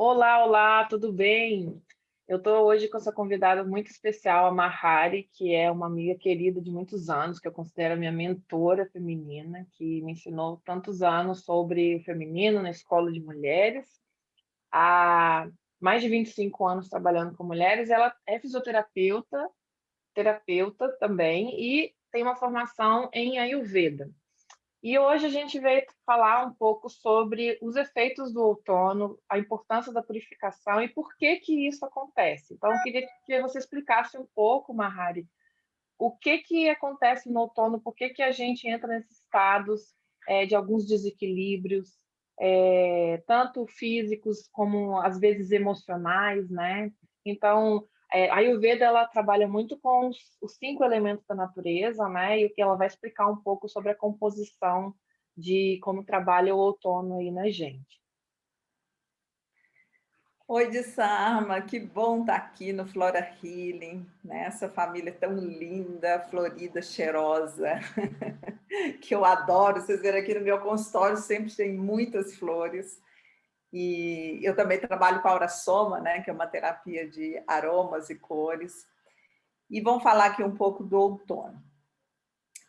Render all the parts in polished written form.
Olá, olá, tudo bem? Eu estou hoje com essa convidada muito especial, a Mahari, que é uma amiga querida de muitos anos, que eu considero a minha mentora feminina, que me ensinou tantos anos sobre o feminino na escola de mulheres. Há mais de 25 anos trabalhando com mulheres, ela é fisioterapeuta, terapeuta também, e tem uma formação em Ayurveda. E hoje a gente veio falar um pouco sobre os efeitos do outono, a importância da purificação e por que que isso acontece. Então, eu queria que você explicasse um pouco, Mahari, o que que acontece no outono, por que que a gente entra nesses estados de alguns desequilíbrios, tanto físicos como às vezes emocionais, né? Então, a Ayurveda ela trabalha muito com os 5 elementos da natureza, né? E o que ela vai explicar um pouco sobre a composição de como trabalha o outono aí na gente. Oi, de Sarma, que bom estar aqui no Flora Healing, né? Essa família tão linda, florida, cheirosa, que eu adoro. Vocês verem aqui no meu consultório sempre tem muitas flores. E eu também trabalho com a Aura Soma, né? Que é uma terapia de aromas e cores. E vamos falar aqui um pouco do outono.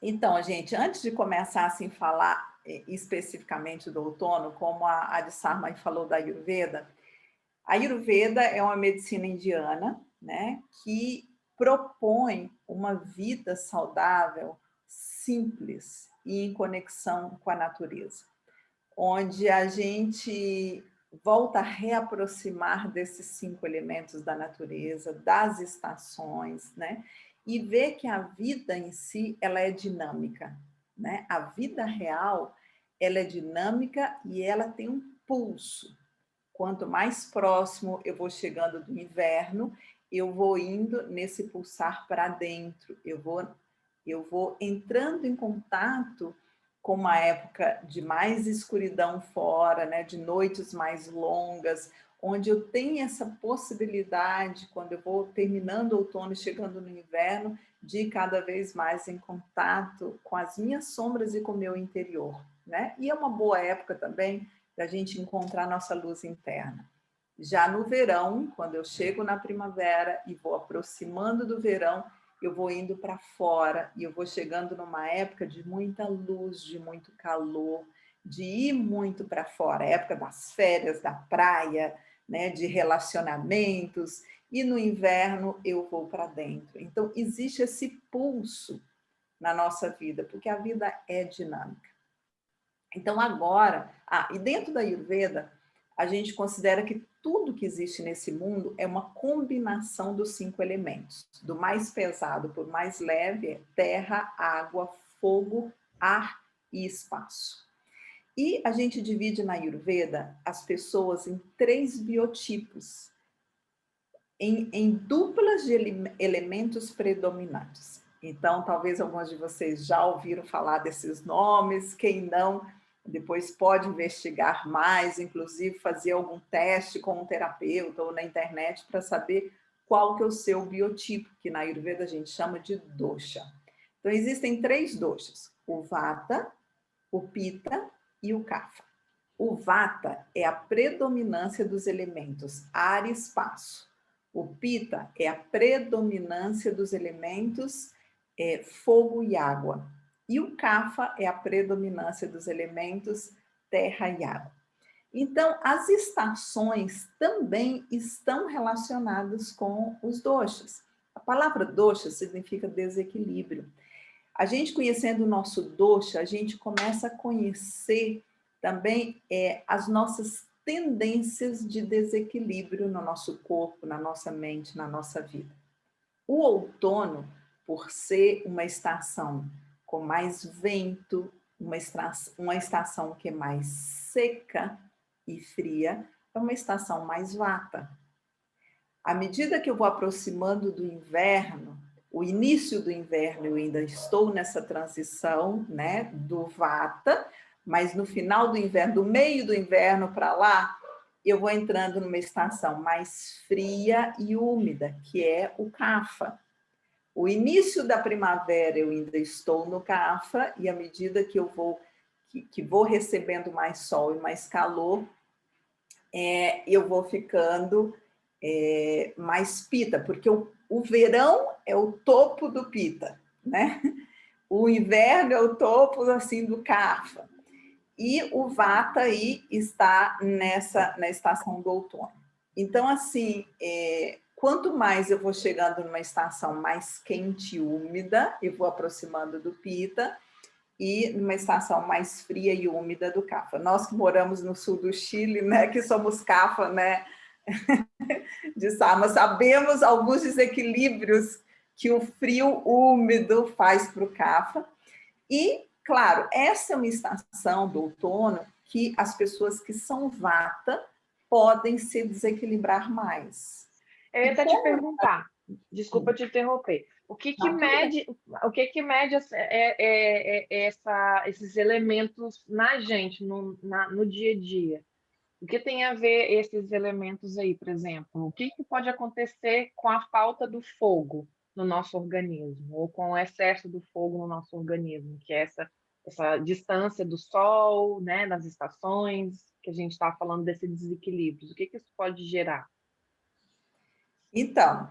Então, gente, antes de começar assim falar especificamente do outono, como a de Sarma falou da Ayurveda. A Ayurveda é uma medicina indiana, né, que propõe uma vida saudável, simples e em conexão com a natureza, onde a gente volta a reaproximar desses 5 elementos da natureza, das estações, né, e ver que a vida em si ela é dinâmica, né? A vida real ela é dinâmica e ela tem um pulso. Quanto mais próximo eu vou chegando do inverno, eu vou indo nesse pulsar para dentro, eu vou entrando em contato com uma época de mais escuridão fora, né, de noites mais longas, onde eu tenho essa possibilidade, quando eu vou terminando o outono e chegando no inverno, de ir cada vez mais em contato com as minhas sombras e com o meu interior, né? E é uma boa época também da gente encontrar nossa luz interna. Já no verão, quando eu chego na primavera e vou aproximando do verão, eu vou indo para fora e eu vou chegando numa época de muita luz, de muito calor, de ir muito para fora, época das férias, da praia, né, de relacionamentos, e no inverno eu vou para dentro. Então, existe esse pulso na nossa vida, porque a vida é dinâmica. Então, agora, e dentro da Ayurveda, a gente considera que tudo que existe nesse mundo é uma combinação dos 5 elementos. Do mais pesado para o mais leve é terra, água, fogo, ar e espaço. E a gente divide na Ayurveda as pessoas em 3 biotipos, em duplas de elementos predominantes. Então, talvez alguns de vocês já ouviram falar desses nomes, quem não, depois pode investigar mais, inclusive fazer algum teste com um terapeuta ou na internet para saber qual que é o seu biotipo, que na Ayurveda a gente chama de dosha. Então, existem 3 doshas, o Vata, o Pitta e o Kapha. O Vata é a predominância dos elementos ar e espaço. O Pitta é a predominância dos elementos fogo e água. E o Kapha é a predominância dos elementos terra e água. Então, as estações também estão relacionadas com os doshas. A palavra dosha significa desequilíbrio. A gente conhecendo o nosso dosha, a gente começa a conhecer também as nossas tendências de desequilíbrio no nosso corpo, na nossa mente, na nossa vida. O outono, por ser uma estação com mais vento, uma estação que é mais seca e fria, é uma estação mais vata. À medida que eu vou aproximando do inverno, o início do inverno eu ainda estou nessa transição, né, do vata, mas no final do inverno, do meio do inverno para lá, eu vou entrando numa estação mais fria e úmida, que é o Kapha. O início da primavera eu ainda estou no Kapha, e à medida que eu vou, que vou recebendo mais sol e mais calor, eu vou ficando mais pita, porque o verão é o topo do pita, né? O inverno é o topo assim do kapha. E o vata aí está na estação do outono. Então, assim, quanto mais eu vou chegando numa estação mais quente e úmida, eu vou aproximando do pita, e numa estação mais fria e úmida do kapha. Nós que moramos no sul do Chile, né, que somos kapha, né, de Sama, sabemos alguns desequilíbrios que o frio úmido faz para o kapha. E, claro, essa é uma estação do outono que as pessoas que são vata podem se desequilibrar mais. Eu ia até te perguntar, desculpa te interromper, o que mede esses elementos na gente, no dia a dia? O que tem a ver esses elementos aí, por exemplo? O que pode acontecer com a falta do fogo no nosso organismo, ou com o excesso do fogo no nosso organismo, que é essa distância do sol, né, nas estações, que a gente está falando desse desequilíbrio. O que isso pode gerar? Então,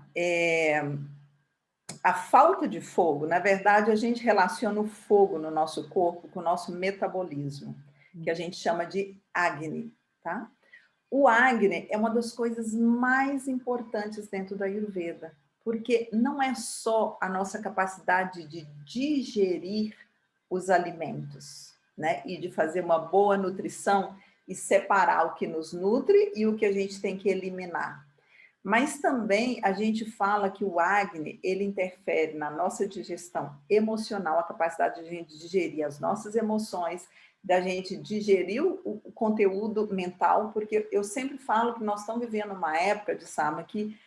a falta de fogo, na verdade, a gente relaciona o fogo no nosso corpo com o nosso metabolismo, que a gente chama de Agni, tá? O Agni é uma das coisas mais importantes dentro da Ayurveda, porque não é só a nossa capacidade de digerir os alimentos, né? E de fazer uma boa nutrição e separar o que nos nutre e o que a gente tem que eliminar. Mas também a gente fala que o Agni, ele interfere na nossa digestão emocional, a capacidade de a gente digerir as nossas emoções, da gente digerir o conteúdo mental, porque eu sempre falo que nós estamos vivendo uma época de Sama que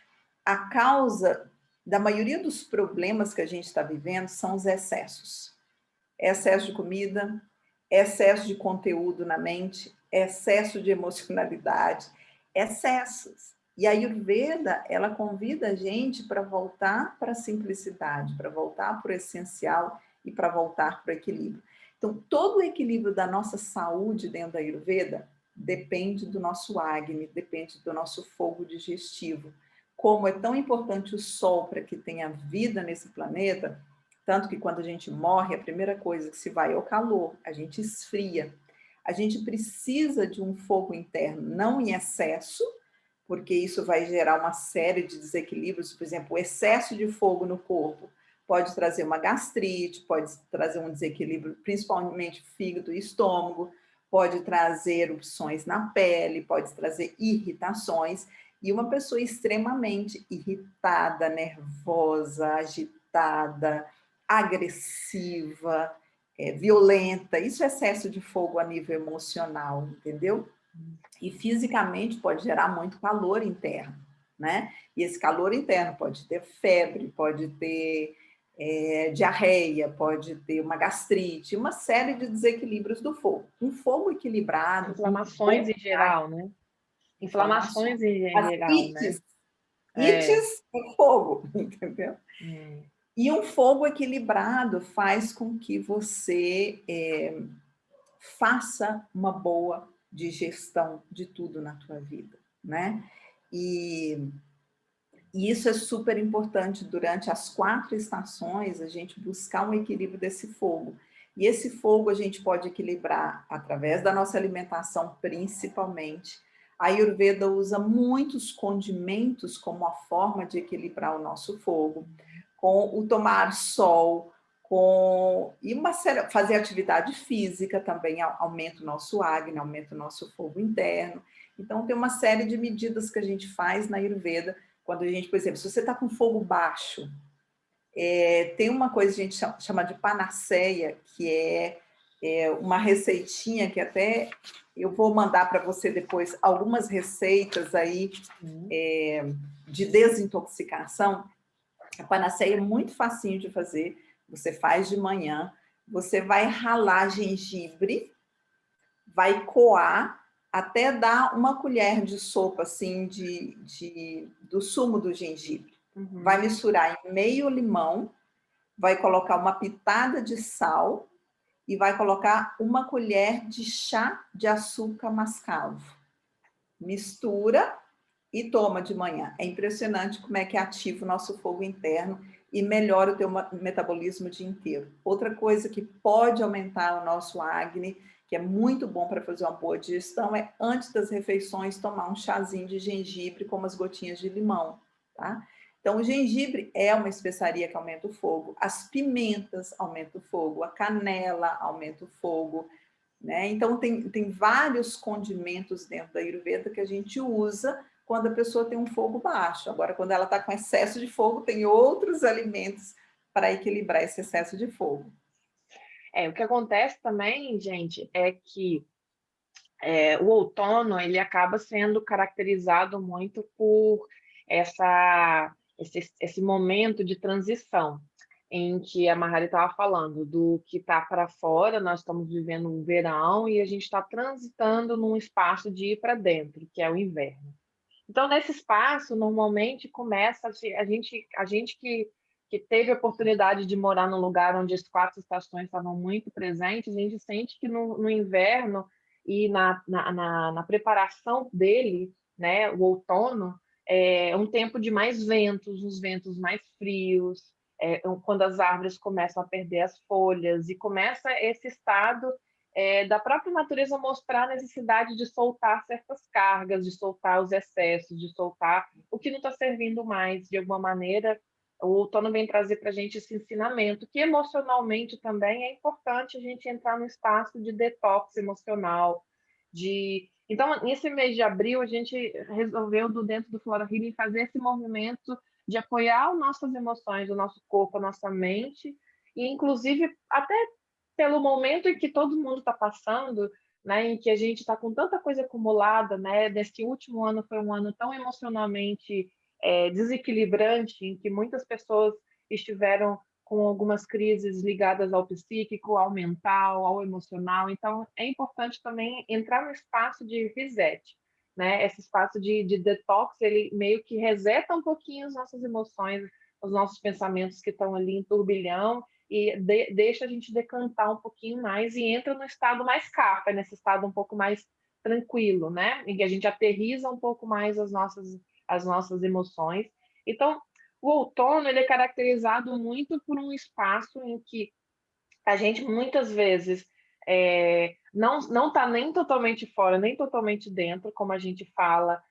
a causa da maioria dos problemas que a gente está vivendo são os excessos. Excesso de comida, excesso de conteúdo na mente, excesso de emocionalidade, excessos. E a Ayurveda, ela convida a gente para voltar para a simplicidade, para voltar para o essencial e para voltar para o equilíbrio. Então, todo o equilíbrio da nossa saúde dentro da Ayurveda depende do nosso Agni, depende do nosso fogo digestivo. Como é tão importante o sol para que tenha vida nesse planeta, tanto que quando a gente morre, a primeira coisa que se vai é o calor, a gente esfria. A gente precisa de um fogo interno, não em excesso, porque isso vai gerar uma série de desequilíbrios, por exemplo, o excesso de fogo no corpo pode trazer uma gastrite, pode trazer um desequilíbrio, principalmente fígado e estômago, pode trazer erupções na pele, pode trazer irritações, e uma pessoa extremamente irritada, nervosa, agitada, agressiva, violenta, isso é excesso de fogo a nível emocional, entendeu? E fisicamente pode gerar muito calor interno, né? E esse calor interno pode ter febre, pode ter diarreia, pode ter uma gastrite, uma série de desequilíbrios do fogo. Um fogo equilibrado... Inflamações em geral, né? Inflamações em As geral, né? ites é fogo, entendeu? E um fogo equilibrado faz com que você faça uma boa digestão de tudo na tua vida, né? E isso é super importante durante as 4 estações, a gente buscar um equilíbrio desse fogo. E esse fogo a gente pode equilibrar através da nossa alimentação, principalmente. A Ayurveda usa muitos condimentos como uma forma de equilibrar o nosso fogo, com o tomar sol, fazer atividade física também aumenta o nosso Agni, aumenta o nosso fogo interno. Então, tem uma série de medidas que a gente faz na Ayurveda, quando a gente, por exemplo, se você está com fogo baixo, tem uma coisa que a gente chama de panaceia, que é uma receitinha que até eu vou mandar para você depois algumas receitas aí de desintoxicação. A panaceia é muito facinho de fazer, você faz de manhã, você vai ralar gengibre, vai coar até dar uma colher de sopa assim do sumo do gengibre. Vai misturar em meio limão, vai colocar uma pitada de sal e vai colocar uma colher de chá de açúcar mascavo. mistura e toma de manhã. É impressionante como é que ativa o nosso fogo interno e melhora o teu metabolismo o dia inteiro. Outra coisa que pode aumentar o nosso acne, que é muito bom para fazer uma boa digestão, é antes das refeições tomar um chazinho de gengibre com umas gotinhas de limão, tá? Então, o gengibre é uma especiaria que aumenta o fogo, as pimentas aumentam o fogo, a canela aumenta o fogo, né? Então, tem vários condimentos dentro da Ayurveda que a gente usa quando a pessoa tem um fogo baixo. Agora, quando ela está com excesso de fogo, tem outros alimentos para equilibrar esse excesso de fogo. O que acontece também, gente, é que o outono ele acaba sendo caracterizado muito por esse momento de transição, em que a Mahari estava falando do que está para fora, nós estamos vivendo um verão e a gente está transitando num espaço de ir para dentro, que é o inverno. Então, nesse espaço, normalmente começa a gente que teve a oportunidade de morar num lugar onde as 4 estações estavam muito presentes, a gente sente que no inverno e na preparação dele, né, o outono, é um tempo de mais ventos, uns ventos mais frios, quando as árvores começam a perder as folhas, e começa esse estado da própria natureza mostrar a necessidade de soltar certas cargas, de soltar os excessos, de soltar o que não está servindo mais, de alguma maneira. O outono vem trazer para a gente esse ensinamento, que emocionalmente também é importante a gente entrar no espaço de detox emocional. Então, nesse mês de abril, a gente resolveu, dentro do Flora Healing, fazer esse movimento de apoiar as nossas emoções, o nosso corpo, a nossa mente, e inclusive até pelo momento em que todo mundo está passando, né, em que a gente está com tanta coisa acumulada, né, desse último ano foi um ano tão emocionalmente desequilibrante, em que muitas pessoas estiveram com algumas crises ligadas ao psíquico, ao mental, ao emocional. Então, é importante também entrar no espaço de reset, né? Esse espaço de detox, ele meio que reseta um pouquinho as nossas emoções, os nossos pensamentos que estão ali em turbilhão, e deixa a gente decantar um pouquinho mais e entra no estado mais capa, nesse estado um pouco mais tranquilo, né? Em que a gente aterriza um pouco mais as nossas emoções. Então, o outono ele é caracterizado muito por um espaço em que a gente muitas vezes não está nem totalmente fora, nem totalmente dentro, como a gente fala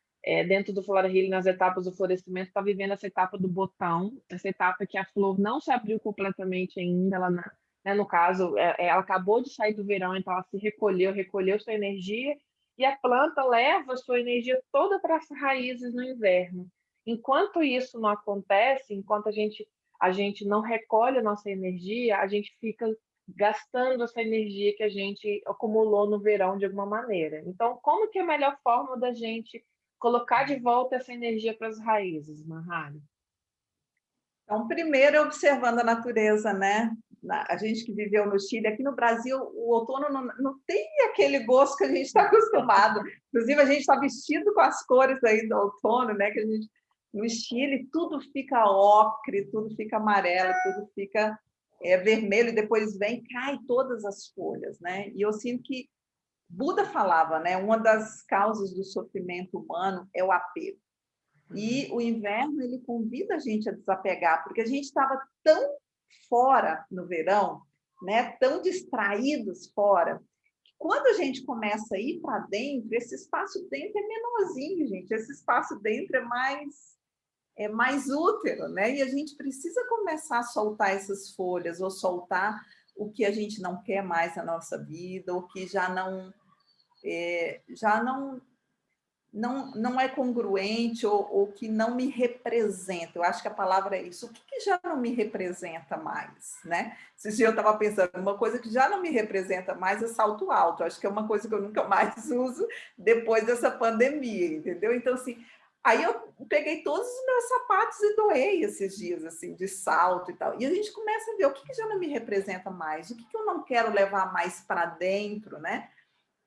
dentro do Flora Healing, nas etapas do florescimento, está vivendo essa etapa do botão, essa etapa que a flor não se abriu completamente ainda, ela, né, no caso, ela acabou de sair do verão, então ela se recolheu sua energia, e a planta leva sua energia toda para as raízes no inverno. Enquanto isso não acontece, enquanto a gente não recolhe a nossa energia, a gente fica gastando essa energia que a gente acumulou no verão de alguma maneira. Então, como que é a melhor forma da gente colocar de volta essa energia para as raízes, Mahari? Então, primeiro, observando a natureza, né? A gente que viveu no Chile, aqui no Brasil, o outono não tem aquele gosto que a gente está acostumado. Inclusive, a gente está vestido com as cores aí do outono, né? Que a gente, no Chile, tudo fica ocre, tudo fica amarelo, tudo fica vermelho, e depois cai todas as folhas, né? E eu sinto que Buda falava, né? Uma das causas do sofrimento humano é o apego. E o inverno, ele convida a gente a desapegar, porque a gente estava tão fora no verão, né? Tão distraídos fora, que quando a gente começa a ir para dentro, esse espaço dentro é menorzinho, gente. Esse espaço dentro é mais útero, né? E a gente precisa começar a soltar essas folhas, ou soltar o que a gente não quer mais na nossa vida, ou que já não é congruente, ou que não me representa. Eu acho que a palavra é isso. O que já não me representa mais, né? Esse dia eu estava pensando, uma coisa que já não me representa mais é salto alto. Acho que é uma coisa que eu nunca mais uso depois dessa pandemia, entendeu? Então, assim, aí eu peguei todos os meus sapatos e doei esses dias, assim, de salto e tal. E a gente começa a ver o que já não me representa mais, o que eu não quero levar mais para dentro, né?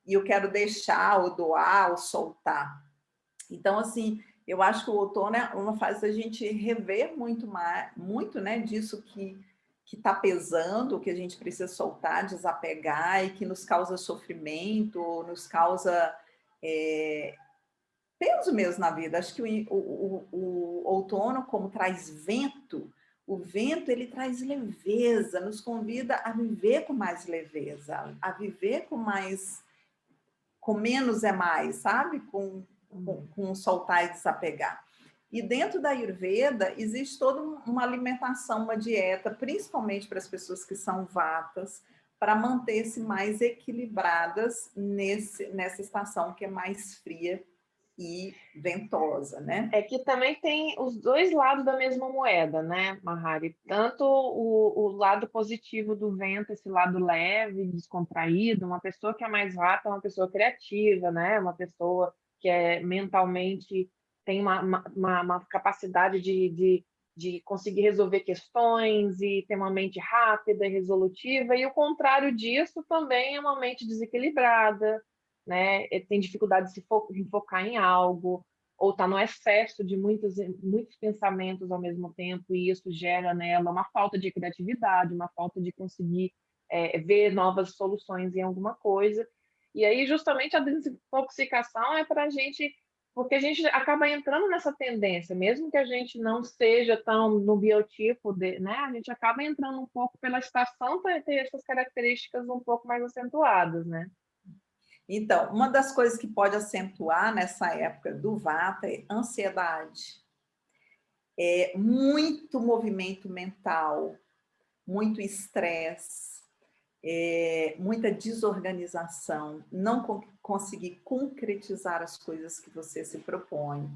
E eu quero deixar, ou doar, ou soltar. Então, assim, eu acho que o outono é uma fase da gente rever muito, né, disso que está pesando, que a gente precisa soltar, desapegar, e que nos causa sofrimento, ou nos causa peso mesmo na vida. Acho que o outono, como traz vento, o vento ele traz leveza, nos convida a viver com mais leveza, a viver com menos é mais, sabe? Com soltar e desapegar. E dentro da Ayurveda existe toda uma alimentação, uma dieta, principalmente para as pessoas que são vatas, para manter-se mais equilibradas nessa estação que é mais fria e ventosa, né? É que também tem os dois lados da mesma moeda, né, Mahari? Tanto o lado positivo do vento, esse lado leve, descontraído, uma pessoa que é mais vata, uma pessoa criativa, né? Uma pessoa que é mentalmente tem uma capacidade de conseguir resolver questões e ter uma mente rápida e resolutiva, e o contrário disso também é uma mente desequilibrada, né? Tem dificuldade de se focar em algo, ou está no excesso de muitos pensamentos ao mesmo tempo, e isso gera nela uma falta de criatividade, uma falta de conseguir ver novas soluções em alguma coisa. E aí, justamente, a desintoxicação é para a gente, porque a gente acaba entrando nessa tendência, mesmo que a gente não seja tão no biotipo, né? A gente acaba entrando um pouco pela estação para ter essas características um pouco mais acentuadas, né? Então, uma das coisas que pode acentuar nessa época do Vata é ansiedade, muito movimento mental, muito estresse, muita desorganização, não conseguir concretizar as coisas que você se propõe,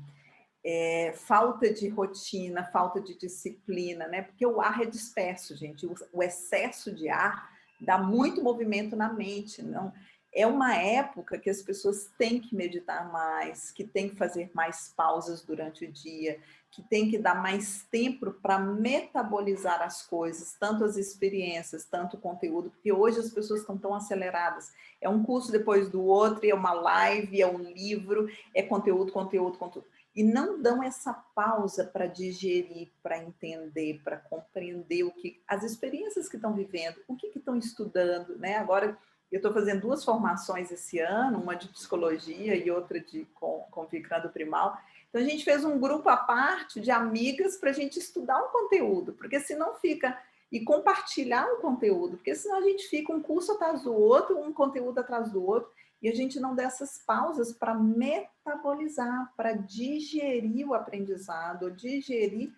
falta de rotina, falta de disciplina, né? Porque o ar é disperso, gente. O excesso de ar dá muito movimento na mente, não? É uma época que as pessoas têm que meditar mais, que têm que fazer mais pausas durante o dia, que tem que dar mais tempo para metabolizar as coisas, tanto as experiências, tanto o conteúdo, porque hoje as pessoas estão tão aceleradas. É um curso depois do outro, é uma live, é um livro, é conteúdo, conteúdo, conteúdo. E não dão essa pausa para digerir, para entender, para compreender as experiências que estão vivendo, o que estão estudando, né? Agora eu estou fazendo 2 formações esse ano, uma de psicologia e outra com Vikrando Primal. Então, a gente fez um grupo à parte de amigas para a gente estudar o conteúdo, porque senão fica... E compartilhar o conteúdo, porque senão a gente fica um curso atrás do outro, um conteúdo atrás do outro, e a gente não dá essas pausas para metabolizar, para digerir o aprendizado, digerir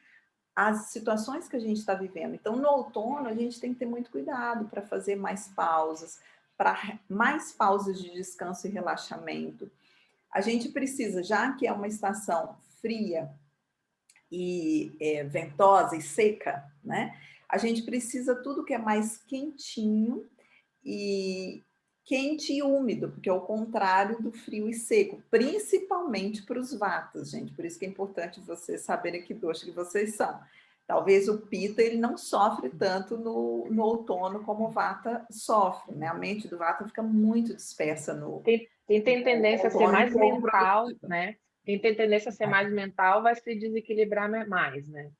as situações que a gente está vivendo. Então, no outono, a gente tem que ter muito cuidado para fazer mais pausas, para mais pausas de descanso e relaxamento. A gente precisa, já que é uma estação fria e ventosa e seca, né? A gente precisa tudo que é mais quentinho e quente e úmido, porque é o contrário do frio e seco, principalmente para os vatas, gente. Por isso que é importante vocês saberem que doxa que vocês são. Talvez o Pita ele não sofre tanto no outono como o Vata sofre, né? A mente do Vata fica muito dispersa Tem no tendência a ser outono e mais pouco mental, produtiva. né? Quem tem tendência a ser mais mental vai se desequilibrar mais, né?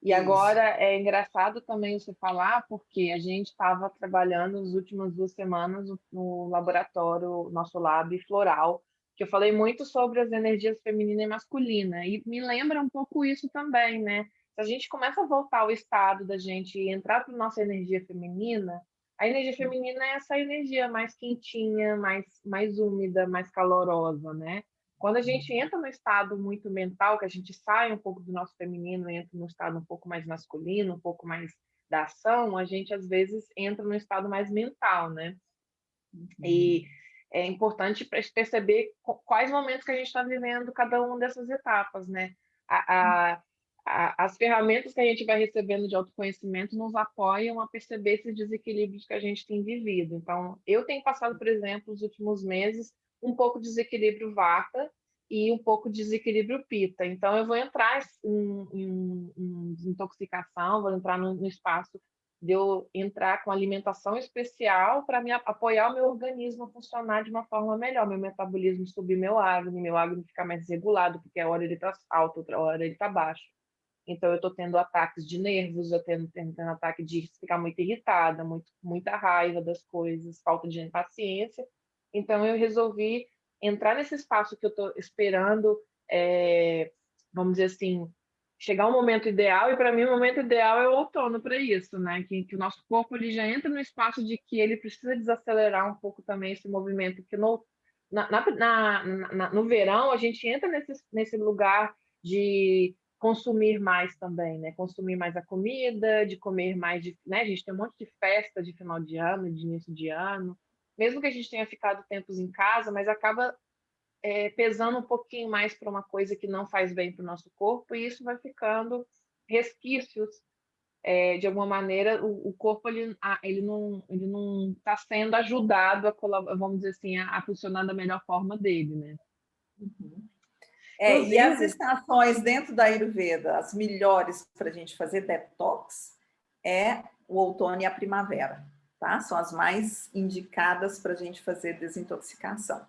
E Isso. agora é engraçado também você falar, porque a gente estava trabalhando nas últimas 2 semanas no laboratório, nosso lab floral, que eu falei muito sobre as energias feminina e masculina, e me lembra um pouco isso também, né? Se a gente começa a voltar ao estado da gente entrar para nossa energia feminina, a energia feminina é essa energia mais quentinha, mais úmida, mais calorosa, né? Quando a gente entra no estado muito mental, que a gente sai um pouco do nosso feminino, entra no estado um pouco mais masculino, um pouco mais da ação, a gente às vezes entra no estado mais mental, né? E é importante perceber quais momentos que a gente está vivendo cada uma dessas etapas, né? A, a, as ferramentas que a gente vai recebendo de autoconhecimento nos apoiam a perceber esses desequilíbrios que a gente tem vivido. Então, eu tenho passado, por exemplo, os últimos meses, um pouco de desequilíbrio vata e um pouco de desequilíbrio pita. Então, eu vou entrar em desintoxicação, vou entrar no espaço de eu entrar com alimentação especial para me apoiar o meu organismo a funcionar de uma forma melhor, meu metabolismo subir meu Agni ficar mais regulado, porque a hora ele está alto, outra hora ele está baixo. Então, eu estou tendo ataques de nervos, eu tendo ataque de ficar muito irritada, muita raiva das coisas, falta de paciência. Então, eu resolvi entrar nesse espaço que eu estou esperando vamos dizer assim, chegar um momento ideal, e para mim o momento ideal é o outono para isso, né? Que o nosso corpo ele já entra no espaço de que ele precisa desacelerar um pouco também esse movimento, que no verão a gente entra nesse lugar de consumir mais também, né? Consumir mais a comida, de comer mais, né? A gente tem um monte de festa de final de ano, de início de ano, mesmo que a gente tenha ficado tempos em casa, mas acaba pesando um pouquinho mais para uma coisa que não faz bem para o nosso corpo, e isso vai ficando resquícios. De alguma maneira, o corpo ele não está sendo ajudado vamos dizer assim, a funcionar da melhor forma dele, né? Uhum. E as Inclusive, estações dentro da Ayurveda, as melhores para a gente fazer detox é o outono e a primavera, tá? São as mais indicadas para a gente fazer desintoxicação.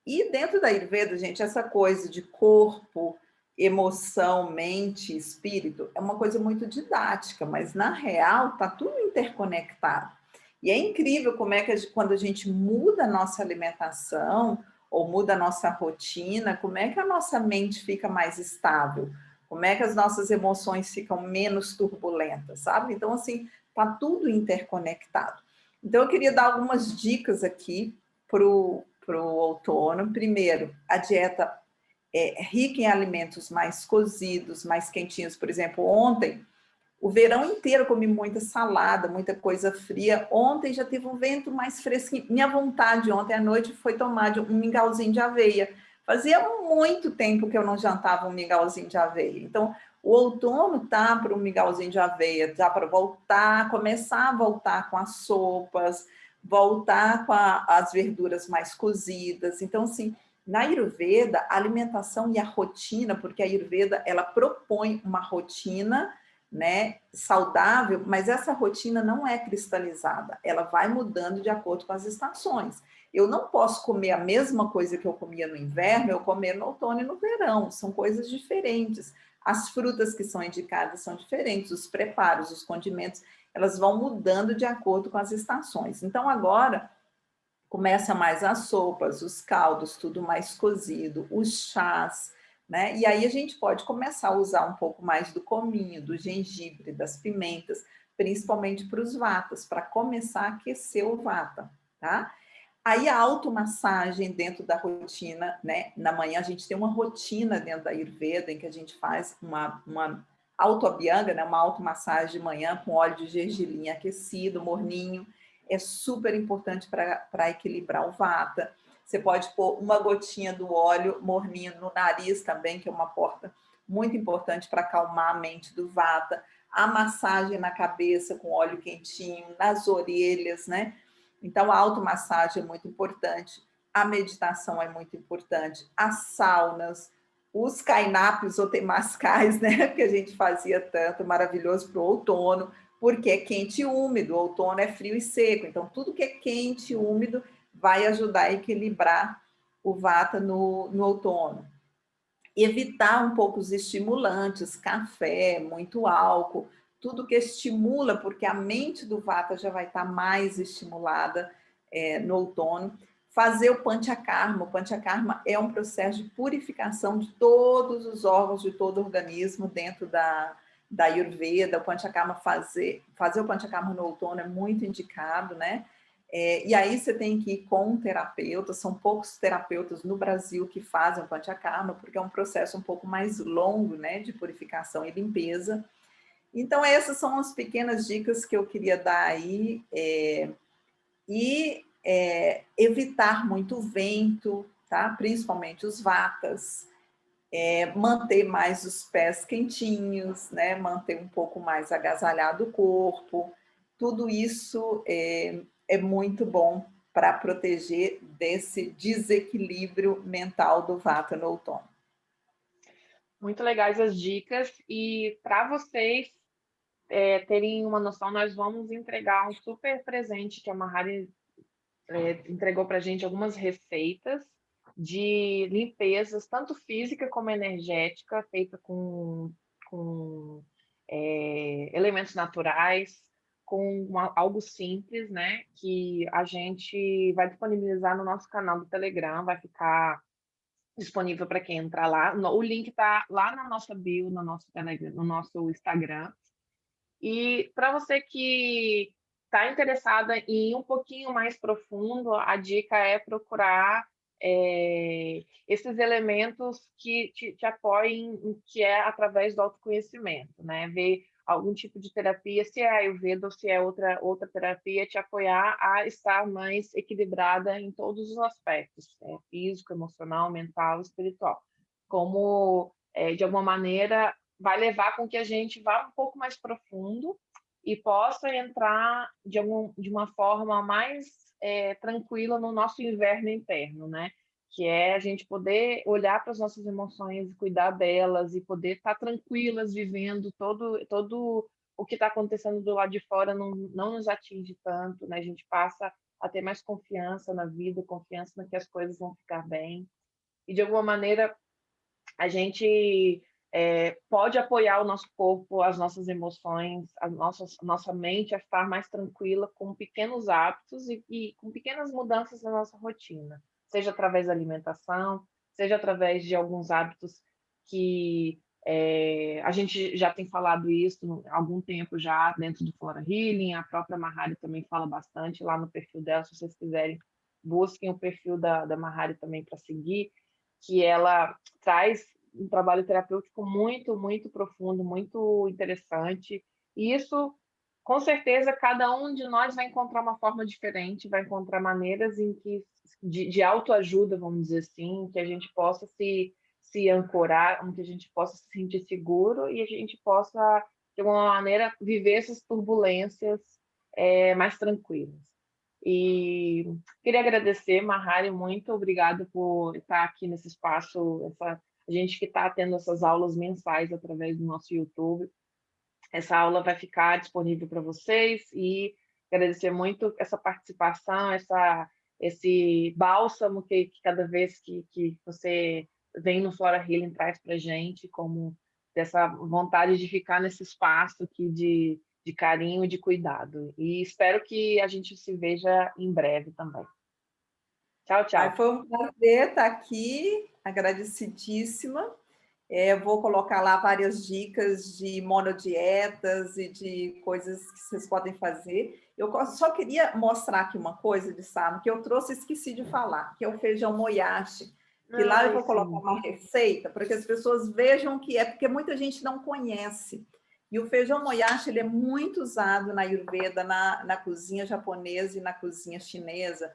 E dentro da Ayurveda, gente, essa coisa de corpo, emoção, mente, espírito, é uma coisa muito didática, mas na real está tudo interconectado. E é incrível como é que quando a gente muda a nossa alimentação ou muda a nossa rotina, como é que a nossa mente fica mais estável, como é que as nossas emoções ficam menos turbulentas, sabe? Então, assim, está tudo interconectado. Então, eu queria dar algumas dicas aqui para o outono. Primeiro, a dieta é rica em alimentos mais cozidos, mais quentinhos. Por exemplo, ontem, o verão inteiro eu comi muita salada, muita coisa fria. Ontem já teve um vento mais fresquinho. Minha vontade ontem à noite foi tomar um mingauzinho de aveia. Fazia muito tempo que eu não jantava um mingauzinho de aveia. Então, o outono tá para um mingauzinho de aveia, tá para voltar, começar a voltar com as sopas, voltar com as verduras mais cozidas. Então, assim, na Ayurveda, a alimentação e a rotina, porque a Ayurveda ela propõe uma rotina, né, saudável, mas essa rotina não é cristalizada, ela vai mudando de acordo com as estações. Eu não posso comer a mesma coisa que eu comia no inverno, eu comer no outono e no verão, são coisas diferentes. As frutas que são indicadas são diferentes, os preparos, os condimentos, elas vão mudando de acordo com as estações. Então agora começa mais as sopas, os caldos, tudo mais cozido, os chás, né? E aí a gente pode começar a usar um pouco mais do cominho, do gengibre, das pimentas, principalmente para os vatas, para começar a aquecer o vata, tá? Aí a automassagem dentro da rotina, né? Na manhã a gente tem uma rotina dentro da Ayurveda em que a gente faz uma autoabhyanga, né? Uma automassagem de manhã com óleo de gergelim aquecido, morninho. É super importante para equilibrar o vata. Você pode pôr uma gotinha do óleo morninho no nariz também, que é uma porta muito importante para acalmar a mente do vata. A massagem na cabeça com óleo quentinho, nas orelhas, né? Então, a automassagem é muito importante, a meditação é muito importante, as saunas, os cainapes ou temascais, né, que a gente fazia tanto, maravilhoso para o outono, porque é quente e úmido, o outono é frio e seco, então tudo que é quente e úmido vai ajudar a equilibrar o vata no outono. Evitar um pouco os estimulantes, café, muito álcool, tudo que estimula, porque a mente do vata já vai estar mais estimulada no outono. Fazer o panchakarma. O panchakarma é um processo de purificação de todos os órgãos, de todo o organismo dentro da Ayurveda. O panchakarma, fazer o panchakarma no outono é muito indicado, né? E aí você tem que ir com um terapeuta, são poucos terapeutas no Brasil que fazem o panchakarma, porque é um processo um pouco mais longo, né, de purificação e limpeza. Então, essas são as pequenas dicas que eu queria dar aí, evitar muito vento, tá? Principalmente os vatas, manter mais os pés quentinhos, né? Manter um pouco mais agasalhado o corpo, tudo isso é muito bom para proteger desse desequilíbrio mental do vata no outono. muito legais as dicas, e para vocês terem uma noção, nós vamos entregar um super presente que a Mahari entregou para a gente, algumas receitas de limpezas, tanto física como energética, feita com elementos naturais, com algo simples, né? Que a gente vai disponibilizar no nosso canal do Telegram, vai ficar disponível para quem entrar lá. O link está lá na nossa bio, no nosso Instagram. E para você que está interessada em ir um pouquinho mais profundo, a dica é procurar esses elementos que te apoiem, que é através do autoconhecimento, né? Ver algum tipo de terapia, se é Ayurveda ou se é outra terapia, te apoiar a estar mais equilibrada em todos os aspectos, físico, emocional, mental, espiritual. Como, de alguma maneira, vai levar com que a gente vá um pouco mais profundo e possa entrar de uma forma mais tranquila no nosso inverno interno, né? Que é a gente poder olhar para as nossas emoções e cuidar delas e poder estar tranquilas vivendo todo o que está acontecendo do lado de fora não nos atinge tanto, né? A gente passa a ter mais confiança na vida, confiança na que as coisas vão ficar bem. E, de alguma maneira, a gente pode apoiar o nosso corpo, as nossas emoções, a nossa mente a estar mais tranquila com pequenos hábitos e com pequenas mudanças na nossa rotina, seja através da alimentação, seja através de alguns hábitos que a gente já tem falado isso há algum tempo já dentro do Flora Healing, a própria Mahari também fala bastante lá no perfil dela, se vocês quiserem, busquem o perfil da Mahari também para seguir, que ela traz um trabalho terapêutico muito, muito profundo, muito interessante. E isso, com certeza, cada um de nós vai encontrar uma forma diferente, vai encontrar maneiras em que de autoajuda, vamos dizer assim, que a gente possa se ancorar, em que a gente possa se sentir seguro e a gente possa, de alguma maneira, viver essas turbulências mais tranquilas. E queria agradecer, Mahari, muito obrigada por estar aqui nesse espaço, a gente que está tendo essas aulas mensais através do nosso YouTube. Essa aula vai ficar disponível para vocês e agradecer muito essa participação, esse bálsamo que cada vez que você vem no Flora Healing traz para a gente, como dessa vontade de ficar nesse espaço aqui de carinho e de cuidado. E espero que a gente se veja em breve também. Tchau, tchau. Foi um prazer estar aqui, agradecidíssima. Vou colocar lá várias dicas de monodietas e de coisas que vocês podem fazer. Eu só queria mostrar aqui uma coisa de Sano que eu trouxe e esqueci de falar, que é o feijão moyashi. Que lá eu vou colocar uma receita para que as pessoas vejam o que é, porque muita gente não conhece. E o feijão moyashi ele é muito usado na Ayurveda, na cozinha japonesa e na cozinha chinesa.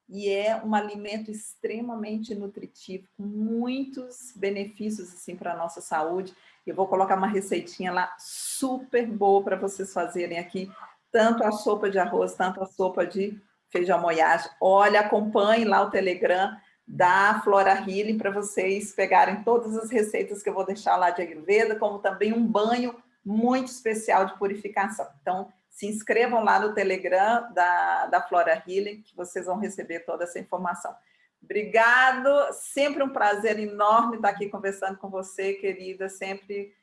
E é um alimento extremamente nutritivo, com muitos benefícios assim, para a nossa saúde. Eu vou colocar uma receitinha lá super boa para vocês fazerem aqui, tanto a sopa de arroz, tanto a sopa de feijão moyashi. Olha, acompanhe lá o Telegram da Flora Healing para vocês pegarem todas as receitas que eu vou deixar lá de Ayurveda, como também um banho muito especial de purificação. Então, se inscrevam lá no Telegram da Flora Healing, que vocês vão receber toda essa informação. Obrigado, sempre um prazer enorme estar aqui conversando com você, querida, sempre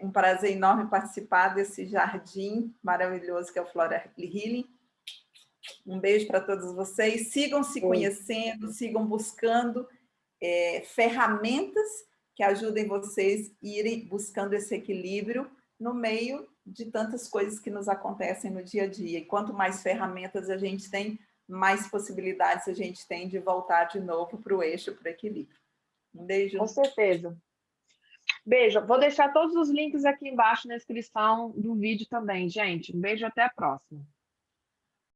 um prazer enorme participar desse jardim maravilhoso que é o Flora Healing. Um beijo para todos vocês, sigam se conhecendo, sigam buscando ferramentas que ajudem vocês a irem buscando esse equilíbrio no meio de tantas coisas que nos acontecem no dia a dia. E quanto mais ferramentas a gente tem, mais possibilidades a gente tem de voltar de novo para o eixo, para o equilíbrio. Um beijo. Com certeza. Beijo. Vou deixar todos os links aqui embaixo na descrição do vídeo também, gente. Um beijo, até a próxima.